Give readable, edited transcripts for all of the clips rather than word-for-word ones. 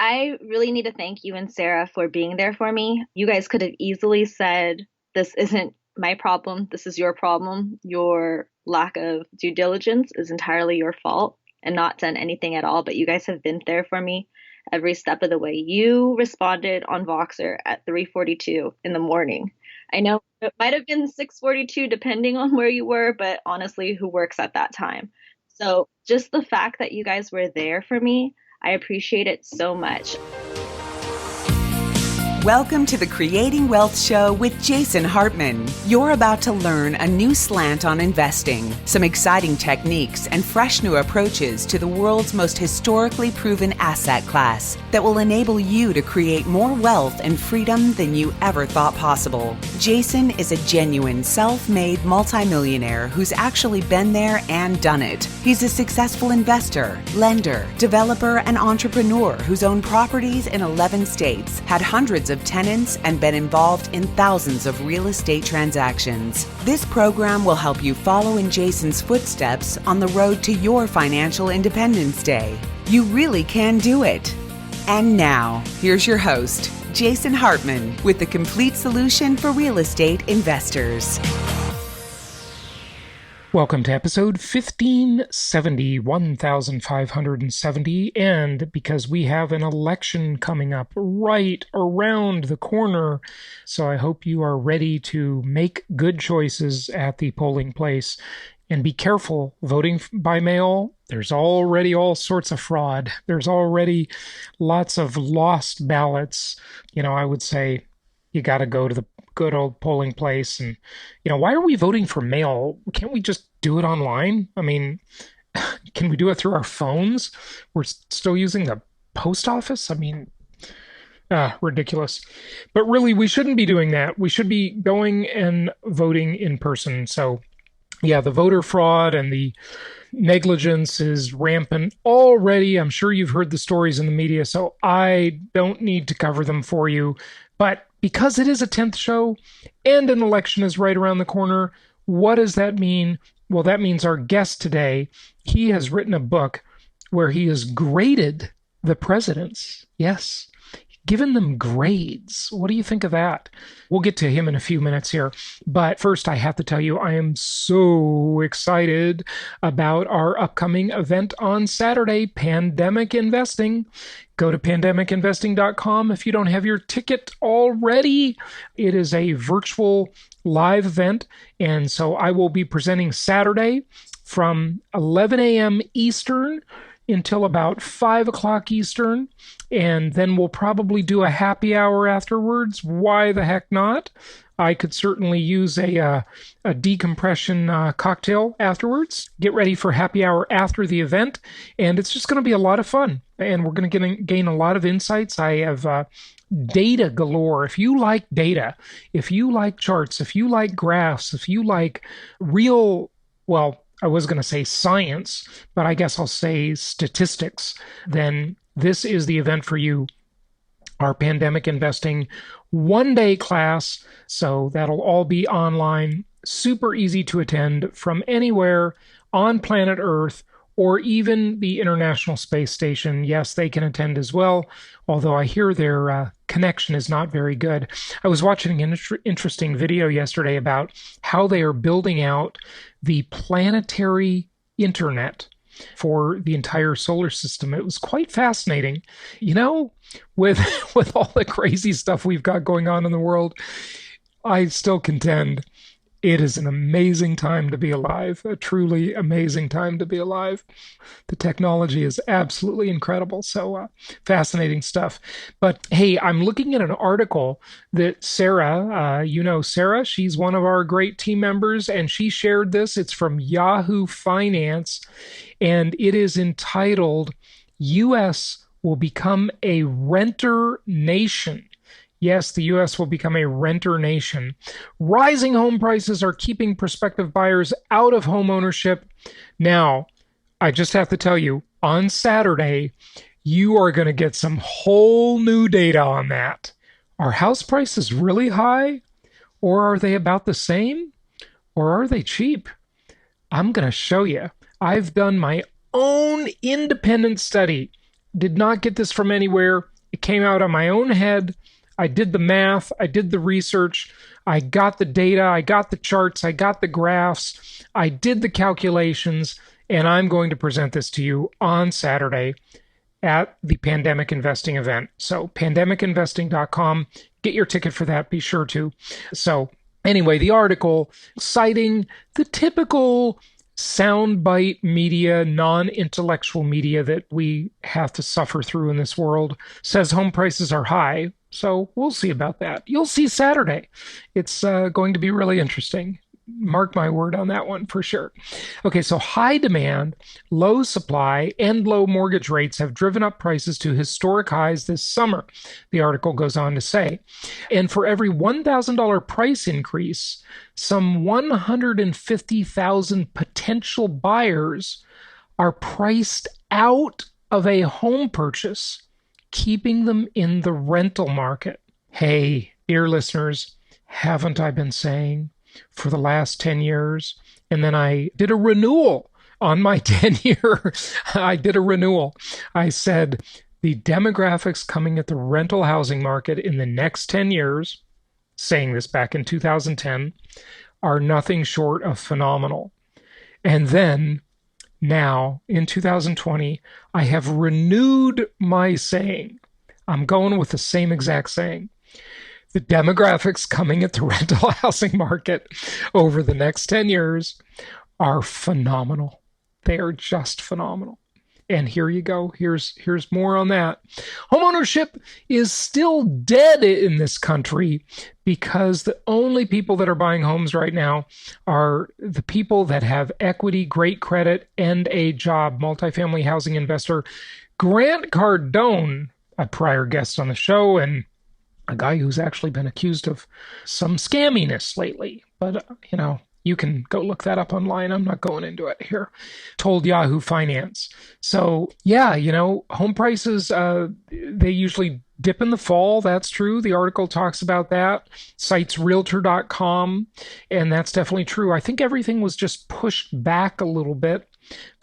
I really need to thank you and Sarah for being there for me. You guys could have easily said, this isn't my problem. This is your problem. Your lack of due diligence is entirely your fault and not done anything at all. But you guys have been there for me every step of the way. You responded on Voxer at 3:42 in the morning. I know it might have been 6:42 depending on where you were, but honestly, who works at that time? So just the fact that you guys were there for me, I appreciate it so much. Welcome to the Creating Wealth Show with Jason Hartman. You're about to learn a new slant on investing, some exciting techniques, and fresh new approaches to the world's most historically proven asset class that will enable you to create more wealth and freedom than you ever thought possible. Jason is a genuine self-made multimillionaire who's actually been there and done it. He's a successful investor, lender, developer, and entrepreneur who's owned properties in 11 states, had hundreds of tenants, and been involved in thousands of real estate transactions. This program will help you follow in Jason's footsteps on the road to your financial independence day. You really can do it. And now, here's your host, Jason Hartman, with the complete solution for real estate investors. Welcome to episode 1570, 1570, and because we have an election coming up right around the corner, so I hope you are ready to make good choices at the polling place. And be careful voting by mail. There's already all sorts of fraud. There's already lots of lost ballots. I would say you got to go to the good old polling place. And, why are we voting for mail? Can't we just do it online? I mean, can we do it through our phones? We're still using the post office? I mean, ridiculous. But really, we shouldn't be doing that. We should be going and voting in person. So, yeah, the voter fraud and the negligence is rampant already. I'm sure you've heard the stories in the media, so I don't need to cover them for you. But because it is a 10th show and an election is right around the corner, what does that mean? Well, that means our guest today, he has written a book where he has graded the presidents. Yes, given them grades. What do you think of that? We'll get to him in a few minutes here. But first, I have to tell you, I am so excited about our upcoming event on Saturday, Pandemic Investing. Go to pandemicinvesting.com if you don't have your ticket already. It is a virtual live event. And so I will be presenting Saturday from 11 a.m. Eastern until about 5 o'clock Eastern, and then we'll probably do a happy hour afterwards. Why the heck not? I could certainly use a decompression cocktail afterwards. Get ready for happy hour after the event, and it's just going to be a lot of fun, and we're going to gain a lot of insights. I have data galore. If you like data, if you like charts, if you like graphs, if you like real, well, I was going to say science, but I guess I'll say statistics, then this is the event for you. Our pandemic investing one-day class. So that'll all be online, super easy to attend from anywhere on planet Earth or even the International Space Station. Yes, they can attend as well, although I hear their connection is not very good. I was watching an interesting video yesterday about how they are building out the planetary internet for the entire solar system. It was quite fascinating. With with all the crazy stuff we've got going on in the world, I still contend it is an amazing time to be alive, a truly amazing time to be alive. The technology is absolutely incredible. So fascinating stuff. But hey, I'm looking at an article that Sarah, Sarah, she's one of our great team members, and she shared this. It's from Yahoo Finance, and it is entitled, U.S. will become a renter nation. Yes, the U.S. will become a renter nation. Rising home prices are keeping prospective buyers out of home ownership. Now, I just have to tell you, on Saturday, you are going to get some whole new data on that. Are house prices really high? Or are they about the same? Or are they cheap? I'm going to show you. I've done my own independent study. Did not get this from anywhere. It came out on my own head. I did the math. I did the research. I got the data. I got the charts. I got the graphs. I did the calculations. And I'm going to present this to you on Saturday at the Pandemic Investing event. So pandemicinvesting.com. Get your ticket for that. Be sure to. So anyway, the article citing the typical soundbite media, non-intellectual media that we have to suffer through in this world, says home prices are high. So we'll see about that. You'll see Saturday. It's going to be really interesting. Mark my word on that one for sure. Okay, so high demand, low supply, and low mortgage rates have driven up prices to historic highs this summer, the article goes on to say. And for every $1,000 price increase, some 150,000 potential buyers are priced out of a home purchase, keeping them in the rental market. Hey, dear listeners, haven't I been saying for the last 10 years? And then I did a renewal on my 10-year. I did a renewal. I said the demographics coming at the rental housing market in the next 10 years, saying this back in 2010, are nothing short of phenomenal. And then now in 2020, I have renewed my saying. I'm going with the same exact saying. The demographics coming at the rental housing market over the next 10 years are phenomenal. They are just phenomenal. And here you go. Here's more on that. Homeownership is still dead in this country because the only people that are buying homes right now are the people that have equity, great credit, and a job. Multifamily housing investor Grant Cardone, a prior guest on the show, and a guy who's actually been accused of some scamminess lately. But, you can go look that up online. I'm not going into it here. Told Yahoo Finance. So, yeah, home prices, they usually dip in the fall. That's true. The article talks about that. Cites realtor.com. And that's definitely true. I think everything was just pushed back a little bit.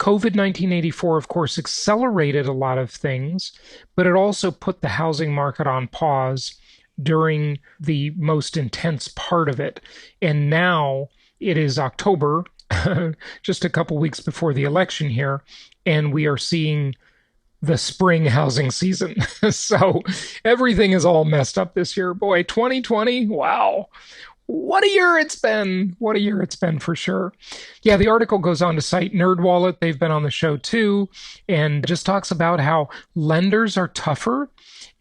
COVID-1984, of course, accelerated a lot of things, but it also put the housing market on pause during the most intense part of it. And now it is October, just a couple weeks before the election here, and we are seeing the spring housing season. So everything is all messed up this year. Boy, 2020, wow. What a year it's been. What a year it's been for sure. Yeah, the article goes on to cite NerdWallet. They've been on the show too, and just talks about how lenders are tougher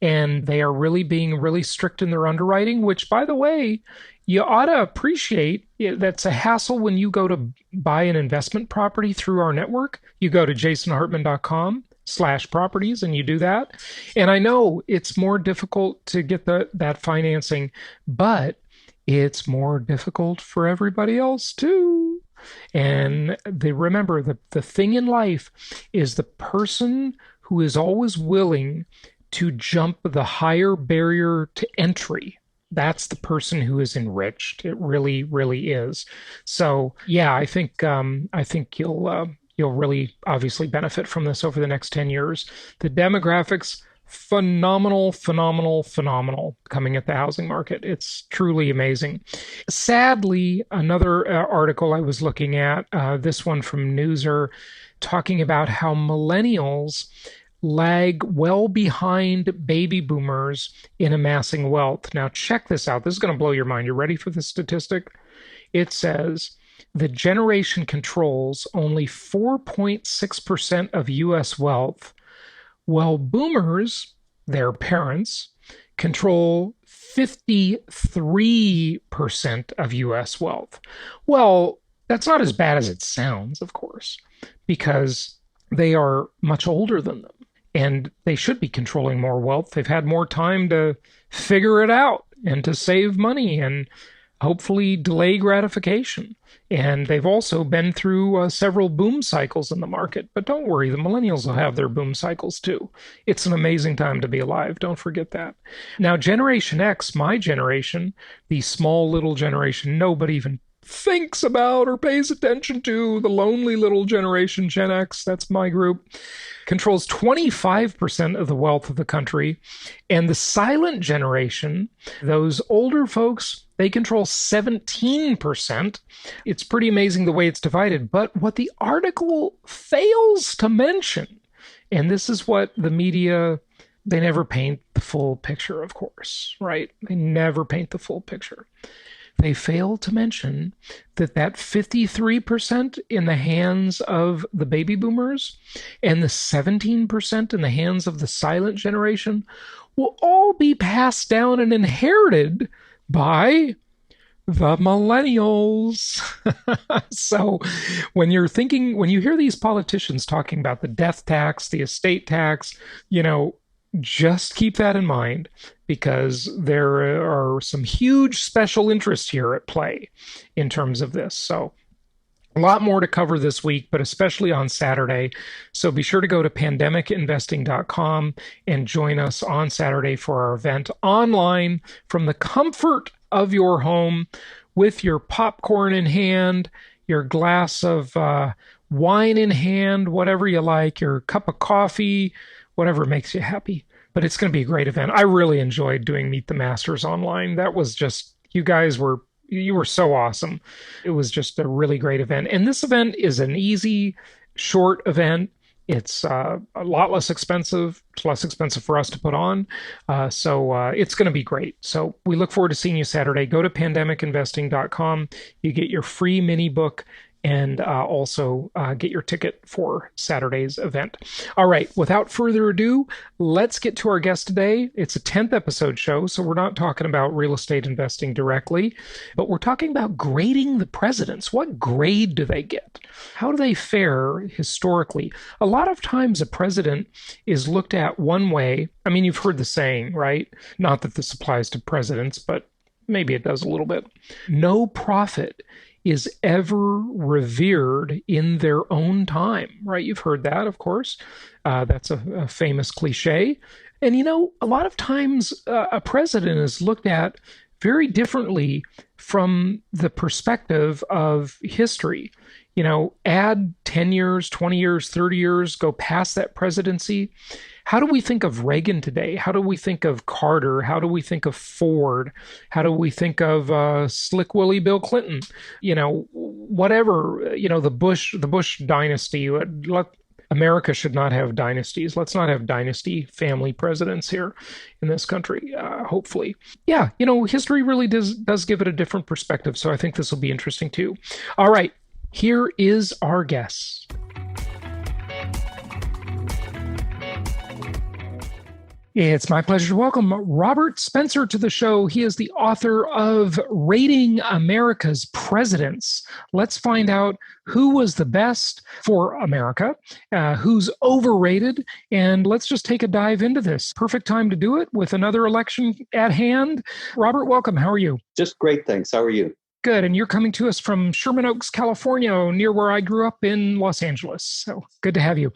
and they are really being really strict in their underwriting, which, by the way, you ought to appreciate. That's a hassle when you go to buy an investment property through our network. You go to jasonhartman.com/properties and you do that. And I know it's more difficult to get that financing, but it's more difficult for everybody else too. And remember, the thing in life is the person who is always willing to jump the higher barrier to entry. That's the person who is enriched. It really, really is. So yeah, I think you'll really obviously benefit from this over the next 10 years. The demographics, phenomenal coming at the housing market. It's truly amazing. Sadly, another article I was looking at, this one from Newser, talking about how millennials lag well behind baby boomers in amassing wealth. Now, check this out. This is going to blow your mind. You ready for this statistic? It says the generation controls only 4.6% of U.S. wealth, while boomers, their parents, control 53% of U.S. wealth. Well, that's not as bad as it sounds, of course, because they are much older than them. And they should be controlling more wealth. They've had more time to figure it out and to save money and hopefully delay gratification. And they've also been through several boom cycles in the market. But don't worry, the millennials will have their boom cycles too. It's an amazing time to be alive. Don't forget that. Now, Generation X, my generation, the small little generation nobody even thinks about or pays attention to. The lonely little generation, Gen X, that's my group, controls 25% of the wealth of the country. And the silent generation, those older folks, they control 17%. It's pretty amazing the way it's divided. But what the article fails to mention, and this is what the media, they never paint the full picture, of course, right? They never paint the full picture. They fail to mention that 53% in the hands of the baby boomers and the 17% in the hands of the silent generation will all be passed down and inherited by the millennials. So when you hear these politicians talking about the death tax, the estate tax, just keep that in mind, because there are some huge special interests here at play in terms of this. So a lot more to cover this week, but especially on Saturday. So be sure to go to pandemicinvesting.com and join us on Saturday for our event online from the comfort of your home with your popcorn in hand, your glass of wine in hand, whatever you like, your cup of coffee, whatever makes you happy. But it's going to be a great event. I really enjoyed doing Meet the Masters online. That was just, you were so awesome. It was just a really great event. And this event is an easy, short event. It's a lot less expensive. It's less expensive for us to put on. So it's going to be great. So we look forward to seeing you Saturday. Go to pandemicinvesting.com. You get your free mini book and also get your ticket for Saturday's event. All right, without further ado, let's get to our guest today. It's a 10th episode show, so we're not talking about real estate investing directly, but we're talking about grading the presidents. What grade do they get? How do they fare historically? A lot of times a president is looked at one way. I mean, you've heard the saying, right? Not that this applies to presidents, but maybe it does a little bit. No prophet is ever revered in their own time, right? You've heard that, of course. That's a famous cliche. And, a lot of times a president is looked at very differently from the perspective of history. Add 10 years, 20 years, 30 years, go past that presidency. How do we think of Reagan today? How do we think of Carter? How do we think of Ford? How do we think of Slick Willie Bill Clinton? Whatever, the Bush dynasty. America should not have dynasties. Let's not have dynasty family presidents here in this country, hopefully. Yeah, history really does give it a different perspective. So I think this will be interesting too. All right, here is our guest. It's my pleasure to welcome Robert Spencer to the show. He is the author of Rating America's Presidents. Let's find out who was the best for America, who's overrated, and let's just take a dive into this. Perfect time to do it with another election at hand. Robert, welcome. How are you? Just great, thanks. How are you? Good. And you're coming to us from Sherman Oaks, California, near where I grew up in Los Angeles. So good to have you.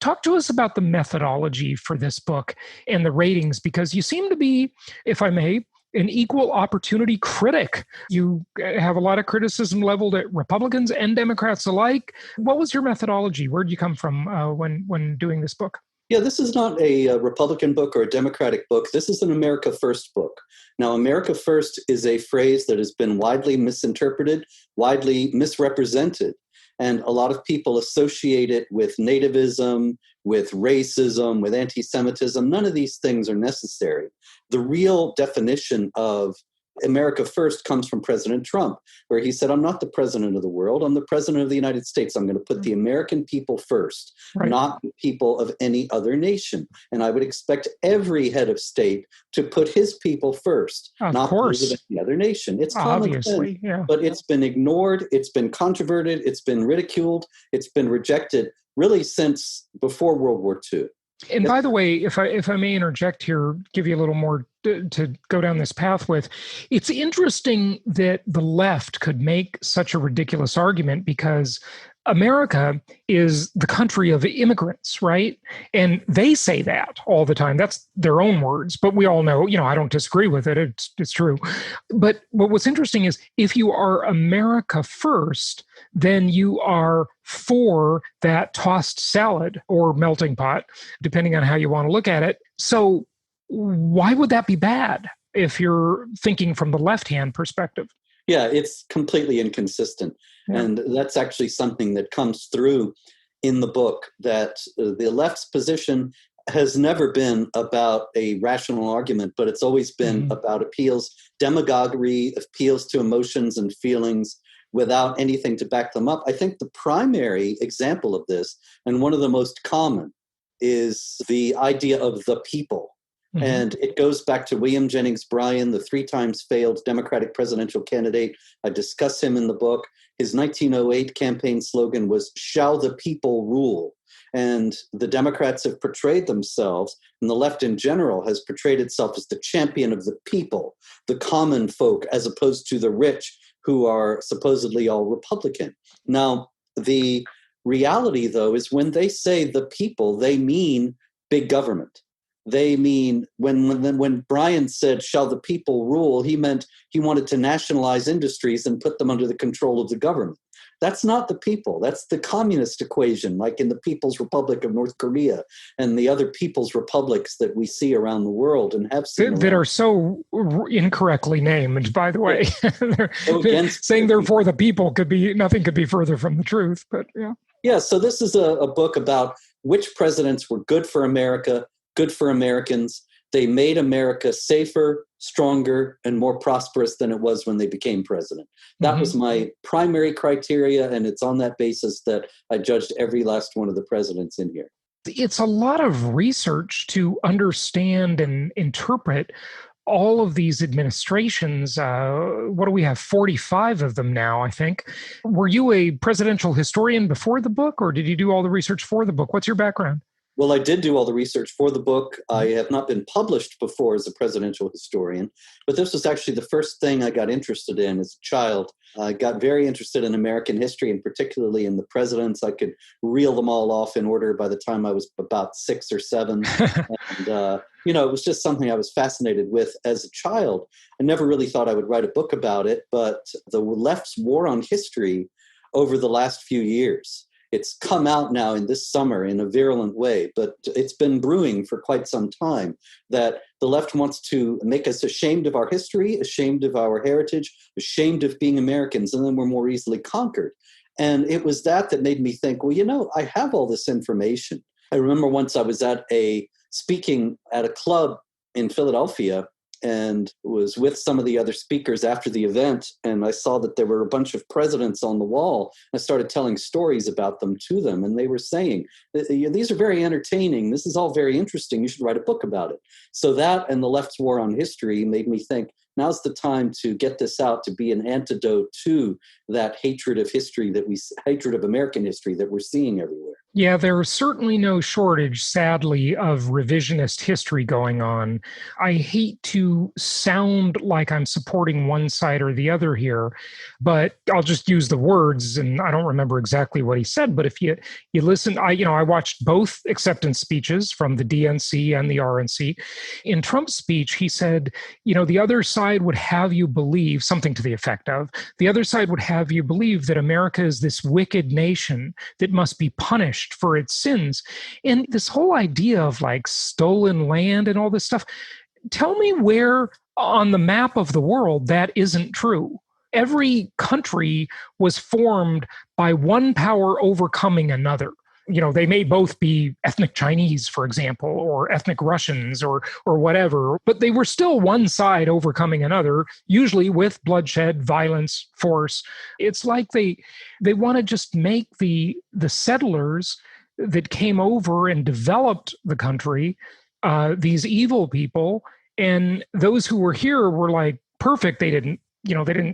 Talk to us about the methodology for this book and the ratings, because you seem to be, if I may, an equal opportunity critic. You have a lot of criticism leveled at Republicans and Democrats alike. What was your methodology? Where did you come from when doing this book? Yeah, this is not a Republican book or a Democratic book. This is an America First book. Now, America First is a phrase that has been widely misinterpreted, widely misrepresented. And a lot of people associate it with nativism, with racism, with anti-Semitism. None of these things are necessary. The real definition of America First comes from President Trump, where he said, I'm not the president of the world. I'm the president of the United States. I'm going to put the American people first, right, not the people of any other nation. And I would expect every head of state to put his people first, not those of any other nation. It's common sense, yeah, but it's been ignored. It's been controverted. It's been ridiculed. It's been rejected really since before World War II. And by the way, if I may interject here, give you a little more to go down this path with, it's interesting that the left could make such a ridiculous argument, because America is the country of immigrants, right? And they say that all the time. That's their own words, but we all know, I don't disagree with it. It's true. But what's interesting is if you are America first, then you are for that tossed salad or melting pot, depending on how you want to look at it. So why would that be bad if you're thinking from the left-hand perspective? Yeah, it's completely inconsistent. Yeah. And that's actually something that comes through in the book, that the left's position has never been about a rational argument, but it's always been about demagoguery, appeals to emotions and feelings without anything to back them up. I think the primary example of this, and one of the most common, is the idea of the people. And it goes back to William Jennings Bryan, the 3 times failed Democratic presidential candidate. I discuss him in the book. His 1908 campaign slogan was, "Shall the people rule?" And the Democrats have portrayed themselves, and the left in general has portrayed itself as the champion of the people, the common folk, as opposed to the rich who are supposedly all Republican. Now, the reality, though, is when they say the people, they mean big government. They mean, when Bryan said, "Shall the people rule?" he meant he wanted to nationalize industries and put them under the control of the government. That's not the people. That's the communist equation, like in the People's Republic of North Korea and the other people's republics that we see around the world and have seen. That are so incorrectly named, by the way. Saying they're for the people nothing could be further from the truth. But yeah. Yeah, so this is a book about which presidents were good for America, good for Americans. They made America safer, stronger, and more prosperous than it was when they became president. That was my primary criteria, and it's on that basis that I judged every last one of the presidents in here. It's a lot of research to understand and interpret all of these administrations. What do we have? 45 of them now, I think. Were you a presidential historian before the book, or did you do all the research for the book? What's your background? Well, I did do all the research for the book. I have not been published before as a presidential historian, but this was actually the first thing I got interested in as a child. I got very interested in American history, and particularly in the presidents. I could reel them all off in order by the time I was about 6 or 7. And, it was just something I was fascinated with as a child. I never really thought I would write a book about it, but the left's war on history over the last few years, it's come out now in this summer in a virulent way, but it's been brewing for quite some time, that the left wants to make us ashamed of our history, ashamed of our heritage, ashamed of being Americans, and then we're more easily conquered. And it was that made me think, well, I have all this information. I remember once I was speaking at a club in Philadelphia, and was with some of the other speakers after the event, and I saw that there were a bunch of presidents on the wall. I started telling stories about them to them, and they were saying, "These are very entertaining. This is all very interesting. You should write a book about it." So that and the left's war on history made me think, now's the time to get this out, to be an antidote to that hatred of American history that we're seeing everywhere. Yeah, there's certainly no shortage, sadly, of revisionist history going on. I hate to sound like I'm supporting one side or the other here, but I'll just use the words, and I don't remember exactly what he said, but if you listen, I watched both acceptance speeches from the DNC and the RNC. In Trump's speech, he said, the other side would have you believe, something to the effect of, the other side would have you believe that America is this wicked nation that must be punished for its sins. And this whole idea of like stolen land and all this stuff, tell me where on the map of the world that isn't true. Every country was formed by one power overcoming another. They may both be ethnic Chinese, for example, or ethnic Russians or whatever, but they were still one side overcoming another, usually with bloodshed, violence, force. It's like they want to just make the settlers that came over and developed the country, these evil people, and those who were here were like perfect. They didn't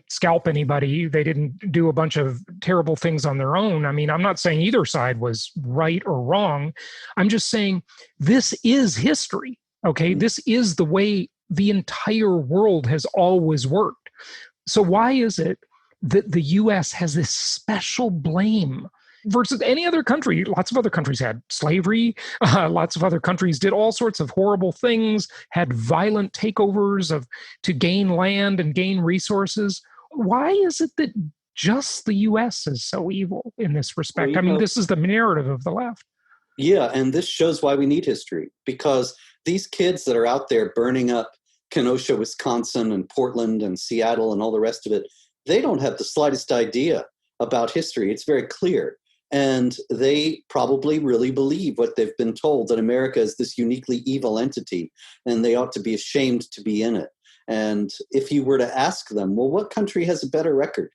scalp anybody. They didn't do a bunch of terrible things on their own. I mean, I'm not saying either side was right or wrong. I'm just saying this is history, okay? This is the way the entire world has always worked. So why is it that the U.S. has this special blame versus any other country. Lots of other countries had slavery. Lots of other countries did all sorts of horrible things, had violent takeovers to gain land and gain resources. Why is it that just the U.S. is so evil in this respect? Well, I mean, this is the narrative of the left. Yeah, and this shows why we need history, because these kids that are out there burning up Kenosha, Wisconsin, and Portland and Seattle and all the rest of it, they don't have the slightest idea about history. It's very clear. And they probably really believe what they've been told, that America is this uniquely evil entity and they ought to be ashamed to be in it. And if you were to ask them, well, what country has a better record?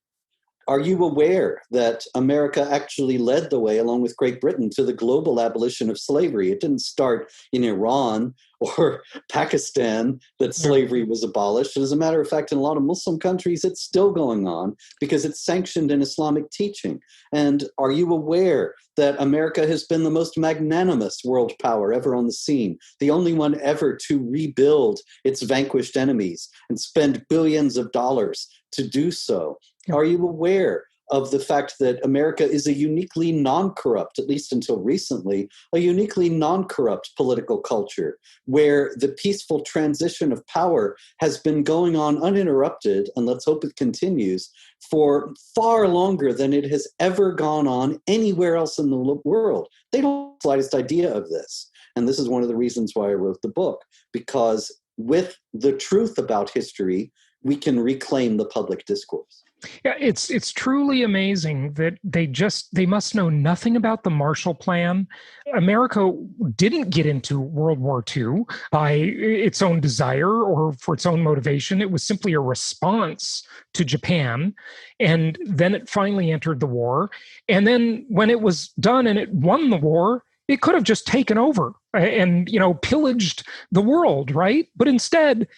Are you aware that America actually led the way, along with Great Britain, to the global abolition of slavery? It didn't start in Iran or Pakistan that slavery was abolished. As a matter of fact, in a lot of Muslim countries, it's still going on because it's sanctioned in Islamic teaching. And are you aware that America has been the most magnanimous world power ever on the scene, the only one ever to rebuild its vanquished enemies and spend billions of dollars to do so? Are you aware of the fact that America is a uniquely non-corrupt, at least until recently, a uniquely non-corrupt political culture where the peaceful transition of power has been going on uninterrupted, and let's hope it continues, for far longer than it has ever gone on anywhere else in the world? They don't have the slightest idea of this. And this is one of the reasons why I wrote the book, because with the truth about history, we can reclaim the public discourse. Yeah, it's truly amazing that they must know nothing about the Marshall Plan. America didn't get into World War II by its own desire or for its own motivation. It was simply a response to Japan. And then it finally entered the war. And then when it was done and it won the war, it could have just taken over and, pillaged the world, right? But instead,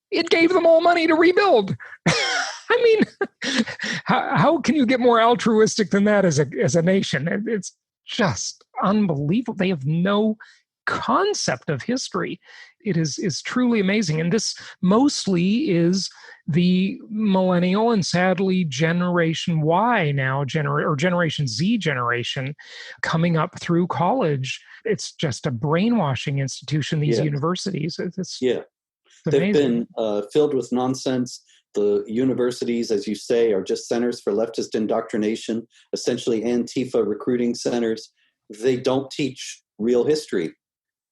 it gave them all money to rebuild. I mean, how can you get more altruistic than that as a nation? It's just unbelievable. They have no concept of history. It is truly amazing. And this mostly is the millennial and sadly Generation Y now, or Generation Z generation coming up through college. It's just a brainwashing institution, these universities. They've been filled with nonsense. The universities, as you say, are just centers for leftist indoctrination, essentially Antifa recruiting centers. They don't teach real history.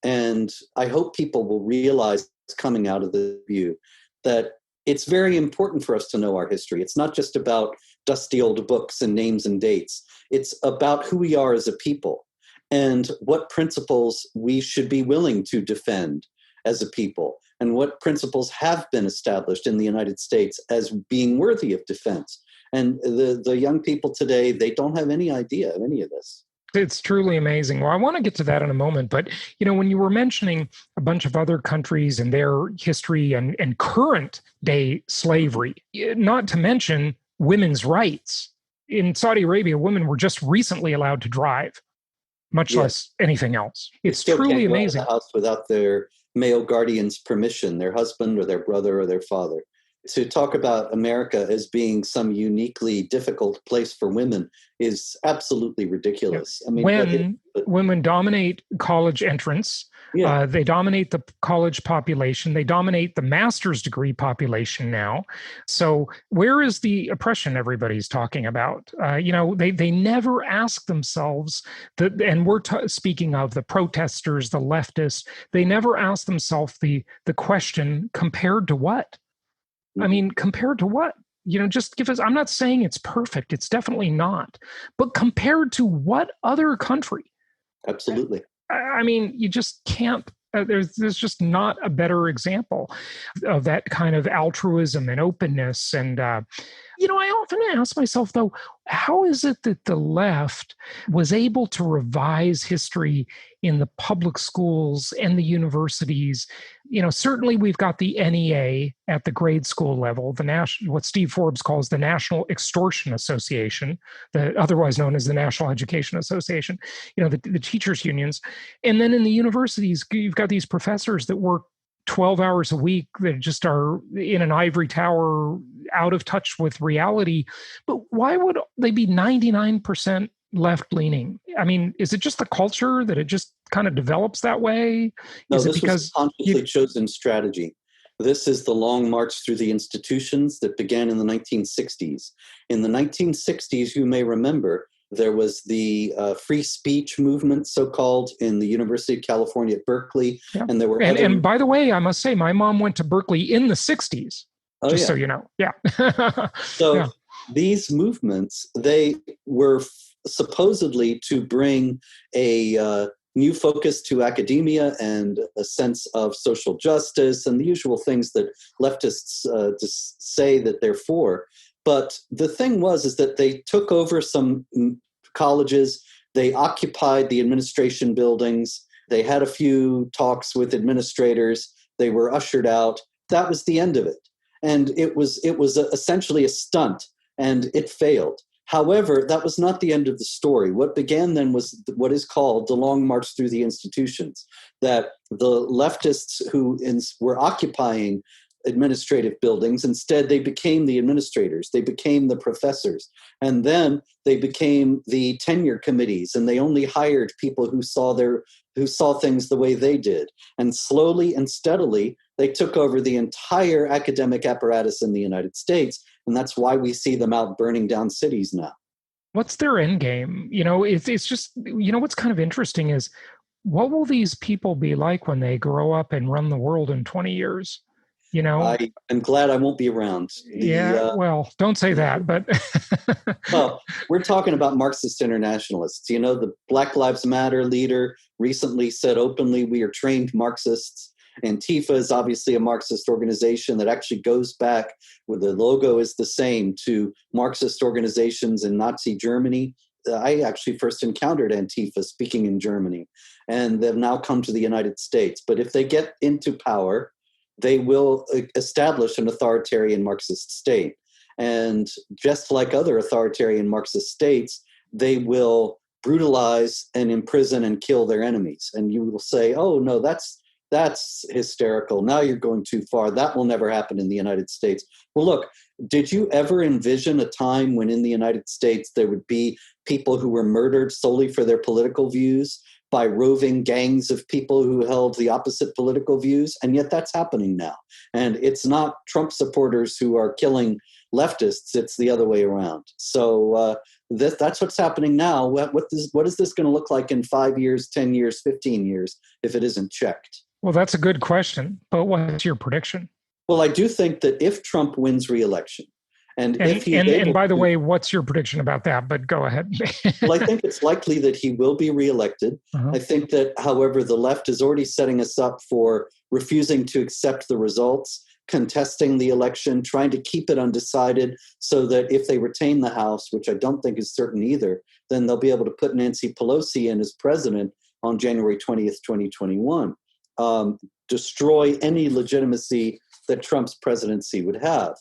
And I hope people will realize, coming out of the view, that it's very important for us to know our history. It's not just about dusty old books and names and dates. It's about who we are as a people and what principles we should be willing to defend as a people, and what principles have been established in the United States as being worthy of defense. And the young people today, they don't have any idea of any of this. It's truly amazing. Well, I want to get to that in a moment. But, when you were mentioning a bunch of other countries and their history and current day slavery, not to mention women's rights. In Saudi Arabia, women were just recently allowed to drive, much less anything else. It's truly amazing. They still can't go out of the house without their male guardian's permission, their husband or their brother or their father. To talk about America as being some uniquely difficult place for women is absolutely ridiculous. I mean, when women dominate college entrance, they dominate the college population, they dominate the master's degree population now. So where is the oppression everybody's talking about? They never ask themselves, and we're speaking of the protesters, the leftists, they never ask themselves the question, compared to what? I mean, compared to what? Just give us, I'm not saying it's perfect. It's definitely not. But compared to what other country? Absolutely. I mean, you just can't, there's just not a better example of that kind of altruism and openness. And, I often ask myself, though, how is it that the left was able to revise history in the public schools and the universities? Certainly we've got the NEA at the grade school level, what Steve Forbes calls the National Extortion Association, otherwise known as the National Education Association, the teachers' unions. And then in the universities, you've got these professors that work 12 hours a week that just are in an ivory tower, out of touch with reality. But why would they be 99% left leaning? I mean, is it just the culture that it just kind of develops that way? No, Is it this was a because consciously chosen strategy. This is the long march through the institutions that began in the 1960s. In the 1960s, you may remember, there was the free speech movement, so-called, in the University of California at Berkeley, yeah. and there were And by the way, I must say, my mom went to Berkeley in the 60s, Oh just yeah. so you know. Yeah. So Yeah. these movements, they were supposedly to bring a new focus to academia and a sense of social justice and the usual things that leftists say that they're for. But the thing is that they took over some colleges, they occupied the administration buildings, they had a few talks with administrators, they were ushered out. That was the end of it. And it was essentially a stunt, and it failed. However, that was not the end of the story. What began then was what is called the long march through the institutions, that the leftists who were occupying administrative buildings, instead they became the administrators, they became the professors, and then they became the tenure committees, and they only hired people who saw things the way they did. And slowly and steadily, they took over the entire academic apparatus in the United States, and that's why we see them out burning down cities now. What's their end game? It's just, what's kind of interesting is, what will these people be like when they grow up and run the world in 20 years? I am glad I won't be around. Well, don't say that, but well, we're talking about Marxist internationalists. The Black Lives Matter leader recently said openly, we are trained Marxists. Antifa is obviously a Marxist organization that actually goes back, where the logo is the same, to Marxist organizations in Nazi Germany. I actually first encountered Antifa speaking in Germany, and they've now come to the United States. But if they get into power, they will establish an authoritarian Marxist state. And just like other authoritarian Marxist states, they will brutalize and imprison and kill their enemies. And you will say, oh, no, that's hysterical. Now you're going too far. That will never happen in the United States. Well, look, did you ever envision a time when in the United States there would be people who were murdered solely for their political views by roving gangs of people who held the opposite political views? And yet that's happening now. And it's not Trump supporters who are killing leftists, it's the other way around. So that's what's happening now. What is this going to look like in 5 years, 10 years, 15 years if it isn't checked? Well, that's a good question. But what's your prediction? Well, I do think that if Trump wins re-election, and if he's and by the way, what's your prediction about that? But go ahead. Well, I think it's likely that he will be reelected. Uh-huh. I think that, however, the left is already setting us up for refusing to accept the results, contesting the election, trying to keep it undecided, so that if they retain the House, which I don't think is certain either, then they'll be able to put Nancy Pelosi in as president on January 20th, 2021. Destroy any legitimacy that Trump's presidency would have.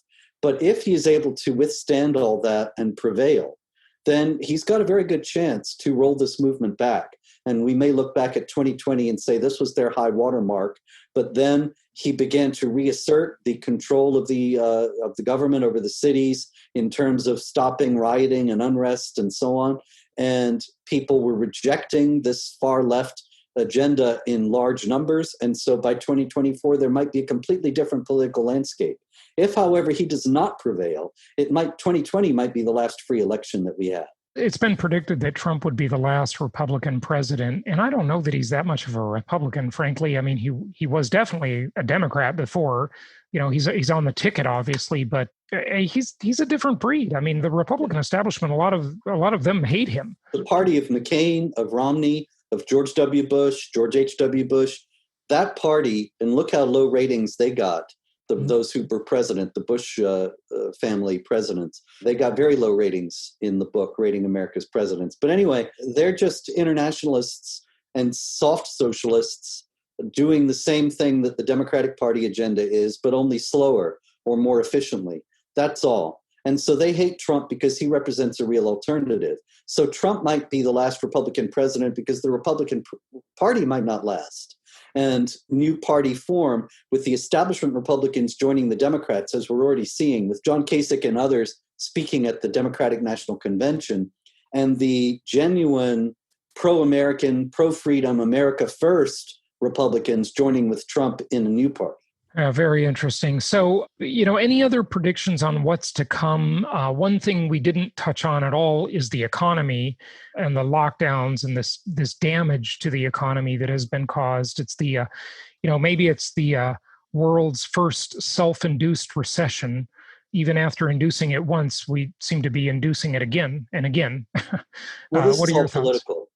But if he is able to withstand all that and prevail, then he's got a very good chance to roll this movement back. And we may look back at 2020 and say this was their high water mark. But then he began to reassert the control of the government over the cities in terms of stopping rioting and unrest and so on. And people were rejecting this far left agenda in large numbers. And so by 2024, there might be a completely different political landscape. If, however, he does not prevail, 2020 might be the last free election that we have. It's been predicted that Trump would be the last Republican president, and I don't know that he's that much of a Republican, frankly. I mean, he was definitely a Democrat before. He's on the ticket, obviously, but he's a different breed. I mean, the Republican establishment, a lot of them hate him. The party of McCain, of Romney, of George W. Bush, George H.W. Bush, that party, and look how low ratings they got. Those who were president, the Bush family presidents, they got very low ratings in the book, Rating America's Presidents. But anyway, they're just internationalists and soft socialists doing the same thing that the Democratic Party agenda is, but only slower or more efficiently. That's all. And so they hate Trump because he represents a real alternative. So Trump might be the last Republican president because the Republican Party might not last. And new party form with the establishment Republicans joining the Democrats, as we're already seeing with John Kasich and others speaking at the Democratic National Convention. and the genuine pro-American, pro-freedom, America first Republicans joining with Trump in a new party. Very interesting. So, any other predictions on what's to come? One thing we didn't touch on at all is the economy and the lockdowns and this damage to the economy that has been caused. It's maybe it's the world's first self-induced recession. Even after inducing it once, we seem to be inducing it again and again. Well, this what is are your all thoughts? political.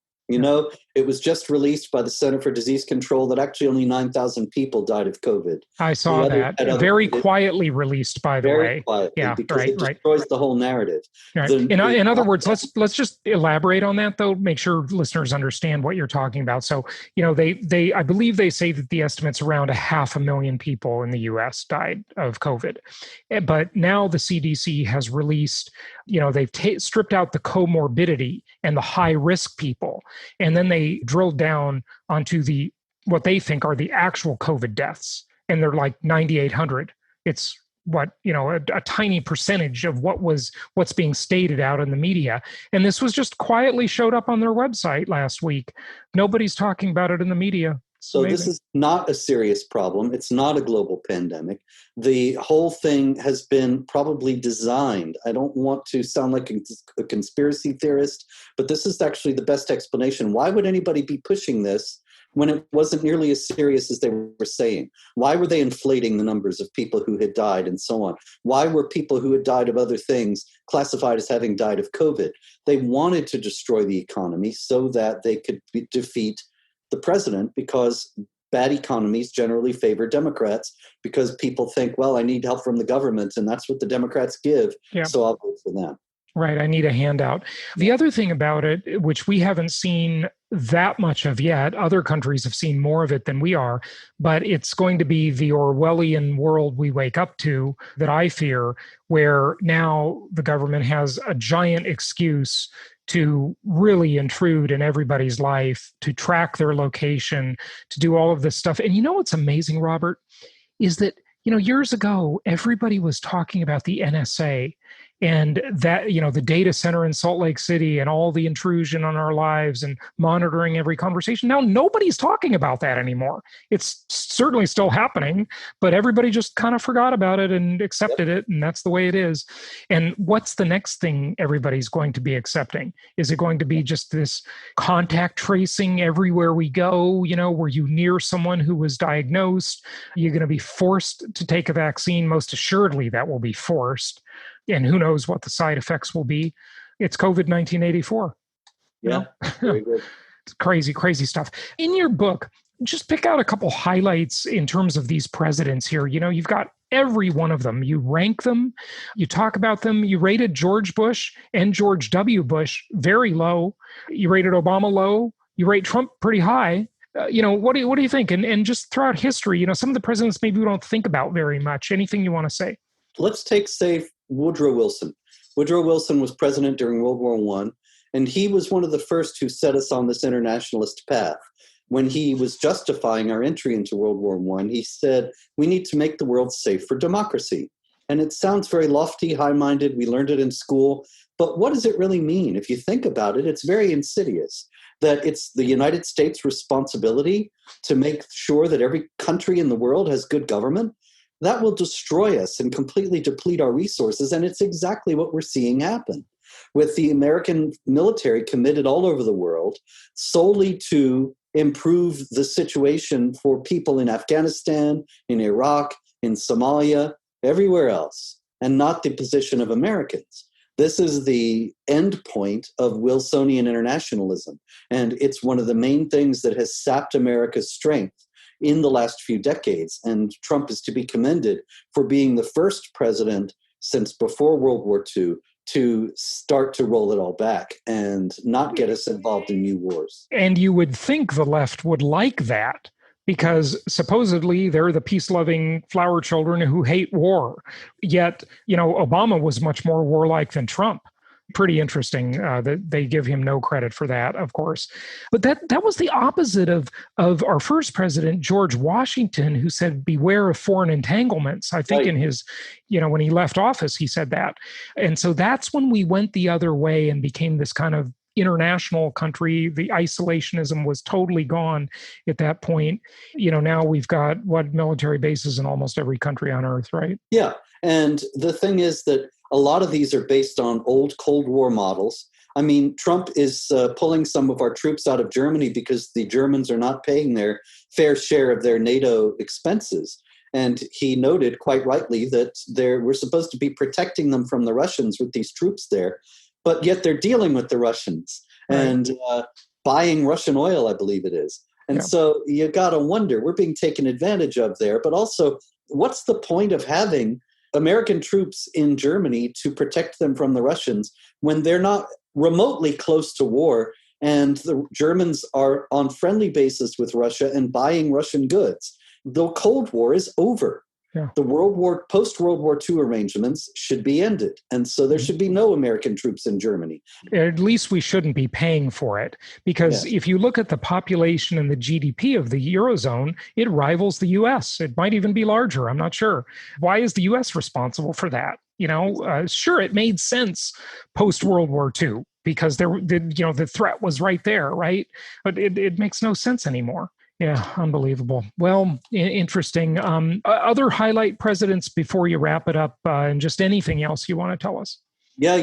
It was just released by the Center for Disease Control that actually only 9,000 people died of COVID. I saw that. Very quietly released, by the way. Very quietly, because it destroys the whole narrative. Right. In other words, let's just elaborate on that, though. Make sure listeners understand what you're talking about. So, I believe they say that the estimate's around 500,000 people in the U.S. died of COVID, but now the CDC has released. They've stripped out the comorbidity and the high risk people, and then they drilled down onto what they think are the actual COVID deaths, and they're like 9,800. It's a tiny percentage of what's being stated out in the media. And this was just quietly showed up on their website last week. Nobody's talking about it in the media. So this is not a serious problem. It's not a global pandemic. The whole thing has been probably designed. I don't want to sound like a conspiracy theorist, but this is actually the best explanation. Why would anybody be pushing this when it wasn't nearly as serious as they were saying? Why were they inflating the numbers of people who had died and so on? Why were people who had died of other things classified as having died of COVID? They wanted to destroy the economy so that they could defeat the president, because bad economies generally favor Democrats, because people think, well, I need help from the government, and that's what the Democrats give, so I'll vote for them. Right. I need a handout. The other thing about it, which we haven't seen that much of yet, other countries have seen more of it than we are, but it's going to be the Orwellian world we wake up to that I fear, where now the government has a giant excuse to really intrude in everybody's life, to track their location, to do all of this stuff. And what's amazing, Robert, is that, years ago, everybody was talking about the NSA and that, the data center in Salt Lake City and all the intrusion on our lives and monitoring every conversation. Now, nobody's talking about that anymore. It's certainly still happening, but everybody just kind of forgot about it and accepted it. And that's the way it is. And what's the next thing everybody's going to be accepting? Is it going to be just this contact tracing everywhere we go? Were you near someone who was diagnosed? You're going to be forced to take a vaccine. Most assuredly, that will be forced. And who knows what the side effects will be. It's COVID 1984. Yeah, very good. It's crazy, crazy stuff. In your book, just pick out a couple highlights in terms of these presidents here. You've got every one of them. You rank them, you talk about them. You rated George Bush and George W. Bush very low. You rated Obama low. You rate Trump pretty high. What do you think? And just throughout history, some of the presidents maybe we don't think about very much. Anything you want to say? Let's take, say, Woodrow Wilson. Woodrow Wilson was president during World War I, and he was one of the first who set us on this internationalist path. When he was justifying our entry into World War I, he said, we need to make the world safe for democracy. And it sounds very lofty, high-minded. We learned it in school. But what does it really mean? If you think about it, it's very insidious. That it's the United States' responsibility to make sure that every country in the world has good government. That will destroy us and completely deplete our resources. And it's exactly what we're seeing happen with the American military committed all over the world solely to improve the situation for people in Afghanistan, in Iraq, in Somalia, everywhere else, and not the position of Americans. This is the end point of Wilsonian internationalism. And it's one of the main things that has sapped America's strength in the last few decades. And Trump is to be commended for being the first president since before World War II to start to roll it all back and not get us involved in new wars. And you would think the left would like that, because supposedly they're the peace-loving flower children who hate war. Yet, Obama was much more warlike than Trump. Pretty interesting that they give him no credit for that, of course. But that was the opposite of our first president, George Washington, who said, beware of foreign entanglements. I think in his, when he left office, he said that. And so that's when we went the other way and became this kind of international country. The isolationism was totally gone at that point. Now we've got military bases in almost every country on earth, right? Yeah. And the thing is that a lot of these are based on old Cold War models. I mean, Trump is pulling some of our troops out of Germany because the Germans are not paying their fair share of their NATO expenses. And he noted quite rightly that we're supposed to be protecting them from the Russians with these troops there, but yet they're dealing with the Russians and buying Russian oil, I believe it is. And so you got to wonder, we're being taken advantage of there. But also, what's the point of having American troops in Germany to protect them from the Russians when they're not remotely close to war and the Germans are on friendly basis with Russia and buying Russian goods? The Cold War is over. Yeah. The post-World War II arrangements should be ended. And so there should be no American troops in Germany. At least we shouldn't be paying for it. Because if you look at the population and the GDP of the Eurozone, it rivals the US. It might even be larger. I'm not sure. Why is the US responsible for that? Sure, it made sense post-World War II because the threat was right there, right? But it makes no sense anymore. Yeah, unbelievable. Well, interesting. Other highlight presidents before you wrap it up, and just anything else you want to tell us? Yeah,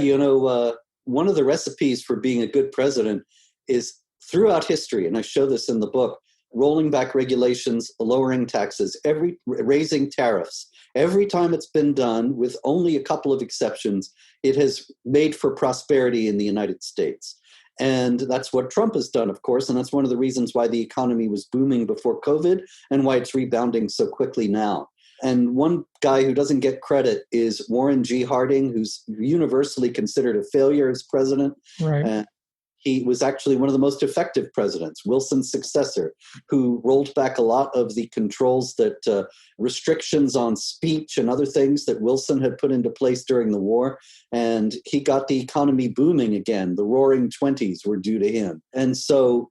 one of the recipes for being a good president is throughout history, and I show this in the book, rolling back regulations, lowering taxes, raising tariffs. Every time it's been done, with only a couple of exceptions, it has made for prosperity in the United States. And that's what Trump has done, of course, and that's one of the reasons why the economy was booming before COVID and why it's rebounding so quickly now. And one guy who doesn't get credit is Warren G. Harding, who's universally considered a failure as president. Right. He was actually one of the most effective presidents, Wilson's successor, who rolled back a lot of the controls that restrictions on speech and other things that Wilson had put into place during the war. And he got the economy booming again. The roaring 20s were due to him. And so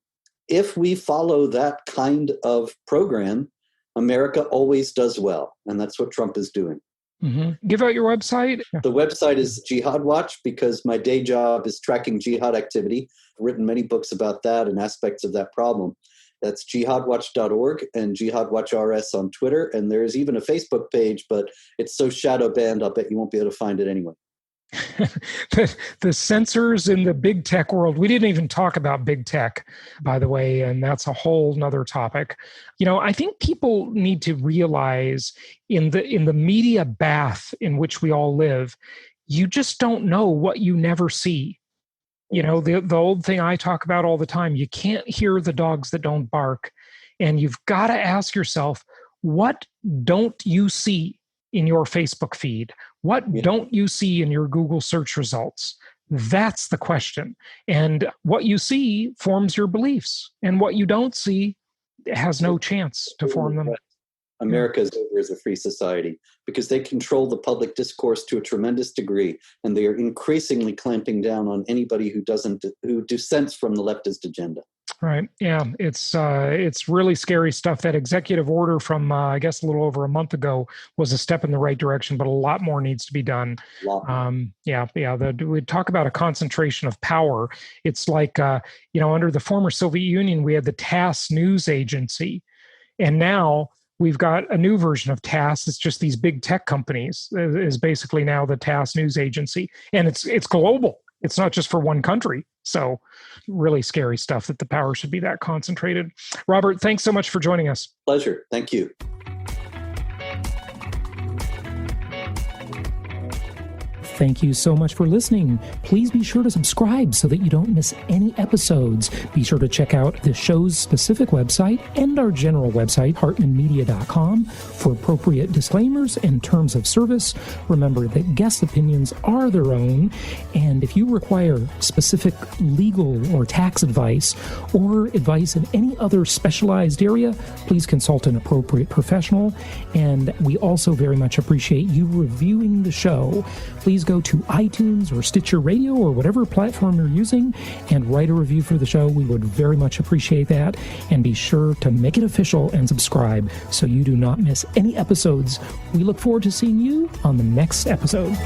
if we follow that kind of program, America always does well. And that's what Trump is doing. Mm-hmm. Give out your website. The website is Jihad Watch because my day job is tracking jihad activity. I've written many books about that and aspects of that problem. That's jihadwatch.org and Jihad Watch RS on Twitter. And there's even a Facebook page, but it's so shadow banned, I'll bet you won't be able to find it anyway. the censors in the big tech world. We didn't even talk about big tech, by the way, and that's a whole nother topic. I think people need to realize in the media bath in which we all live, you just don't know what you never see. The old thing I talk about all the time, you can't hear the dogs that don't bark. And you've got to ask yourself, what don't you see in your Facebook feed? What don't you see in your Google search results? That's the question. And what you see forms your beliefs. And what you don't see has no chance to form them. America is over as a free society because they control the public discourse to a tremendous degree, and they are increasingly clamping down on anybody who dissents from the leftist agenda. Right. Yeah. It's really scary stuff. That executive order from, I guess, a little over a month ago was a step in the right direction, but a lot more needs to be done. We talk about a concentration of power. It's like, under the former Soviet Union, we had the TASS news agency. And now we've got a new version of TASS. It's just these big tech companies is basically now the TASS news agency. And it's global. It's not just for one country. So really scary stuff that the power should be that concentrated. Robert, thanks so much for joining us. Pleasure. Thank you. Thank you so much for listening. Please be sure to subscribe so that you don't miss any episodes. Be sure to check out the show's specific website and our general website, hartmanmedia.com, for appropriate disclaimers and terms of service. Remember that guest opinions are their own, and if you require specific legal or tax advice or advice in any other specialized area, please consult an appropriate professional. And we also very much appreciate you reviewing the show. Please go to iTunes or Stitcher Radio or whatever platform you're using and write a review for the show. We would very much appreciate that. And be sure to make it official and subscribe so you do not miss any episodes. We look forward to seeing you on the next episode.